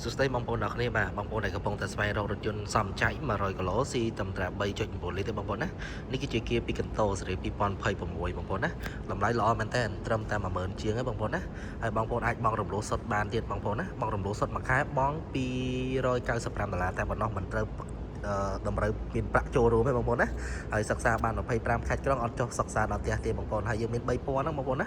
សួស្តីបងប្អូនអ្នកគ្នាបាទបងប្អូនដែលកំពុងតែស្វែងរករថយន្តសំចៃ100គីឡូស៊ីត្រឹមតែ3.9លីត្រទេបងប្អូនណានេះគឺជាគៀពីកន្ទោសេរី2026បងប្អូនណាតម្លៃល្អមែនតើត្រឹមតែ10000ជាងទេបងប្អូនណាហើយបងប្អូនអាចបង់រំលោះសុទ្ធបានទៀតបងប្អូនណាបង់រំលោះសុទ្ធមួយខែបង់$295តែប៉ុណ្ណោះមិនត្រូវតម្រូវមានប្រាក់ចូលរួមទេបងប្អូនណាហើយសិក្សាបាន25ខេត្តក្រុងអត់ចុះសិក្សាដល់ផ្ទះទេបងប្អូនហើយយើងមាន3ពណ៌ហ្នឹងបងប្អូនណា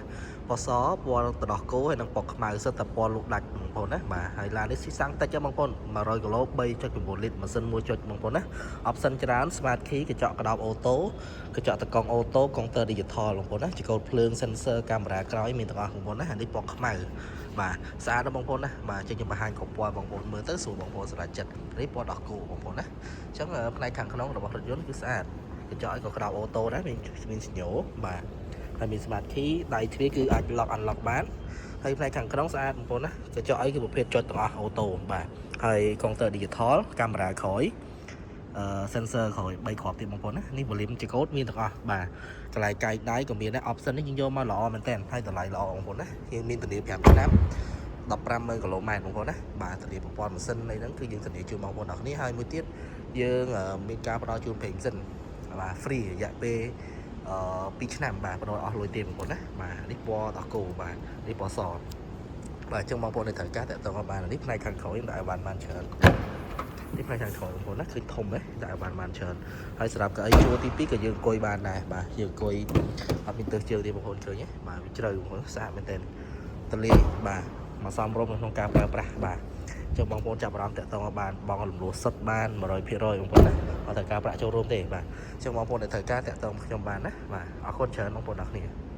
ពណ៌សពណ៌ទឹកដោះគោហើយនិងពណ៌ខ្មៅសិតតែពណ៌លូកដាច់បងប្អូនណាបាទហើយឡាននេះស៊ីសាំងតិចទេបងប្អូន100គីឡូ3.9លីត្រម៉ាស៊ីនមួយចុចបងប្អូនណា option ច្រើន smart key កញ្ចក់ក្តោបអូតូកញ្ចក់តកង់អូតូកុងទ័រ digital បងប្អូនណាចកូតភ្លើង sensor កាមេរ៉ាក្រោយមានទាំងអស់បងប្អូនណាហើយនេះពណ៌ខ្មៅបាទស្អាតណាស់បងប្អូនណាបាទចេញខ្ញុំបង្ហាញគ្រប់ពណ៌បងប្អូនមើលទៅស្រួលបងប្អូនសម្រាប់ចិត្តនេះពណ៌ដោះគោបងប្អូនណាអញ្ចឹងផ្នែកខាងក្នុងរបស់រថយន្តគឺស្អាតកញ្ចក់ឲ្យក៏ក្តោបអូតូដែរមានសញ្ញោបាទហើយមាន smart key ដៃទ្វារគឺអាច lock unlock បានហើយផ្នែកខាងក្នុងស្អាតបងប្អូនណាកញ្ចក់អីគឺប្រភេទចុចទាំងអស់អូតូបាទហើយកុងទ័រ digital កាមេរ៉ាក្រោយsensor ក្រោយ3គ្រាប់ទៀតបងប្អូនណានេះ volume ជាកូដមានទាំងអស់បាទកន្លែងកែងដៃក៏មានដែរ option នេះយើងយកមកល្អមែនតើហើយតម្លៃល្អបងប្អូនណាយើងមានធានា5ឆ្នាំ150,000គីឡូម៉ែត្របងប្អូនណាបាទធានាប្រព័ន្ធម៉ាស៊ីនអីហ្នឹងគឺយើងធានាជូនបងប្អូនទាំងគ្នាហើយមួយទៀតយើងមានការផ្ដល់ជូនប្រេងសិនបាទ free រយៈពេល2ឆ្នាំបាទបដូរអស់លុយទេបងប្អូនណាបាទនេះពណ៌ដោះគោបាទនេះពណ៌សបាទអញ្ចឹងបងប្អូននៅត្រូវការតាក់ទងបាននេះផ្នែកខាងក្រោយដាក់ឲ្យបានច្រើននេះផ្នែកខាងក្រោយបងប្អូនណាឃើញធំទេដាក់ឲ្យបានច្រើនហើយសម្រាប់កៅអីជួរទី2ក៏យើងអង្គុយបានដែរបាទយើងអង្គុយអត់មានទើសជើងទេបងប្អូនឃើញទេបាទវាជ្រៅបងប្អូនស្អាតមែនទែនទលាយបាទមកសមរម្យក្នុងការប្រើប្រាស់បាទចឹងបងប្អូនចាប់អារម្មណ៍តាក់ទងបានបងរំលោះសុទ្ធបាន100%បងប្អូនណាអត់ត្រូវការប្រាក់ចូលរួមទេបាទចឹងបងប្អូនដែលត្រូវការតាក់ទងខ្ញុំបានណាបាទអរគុណច្រើនបងប្អូនអ្នកគ្នា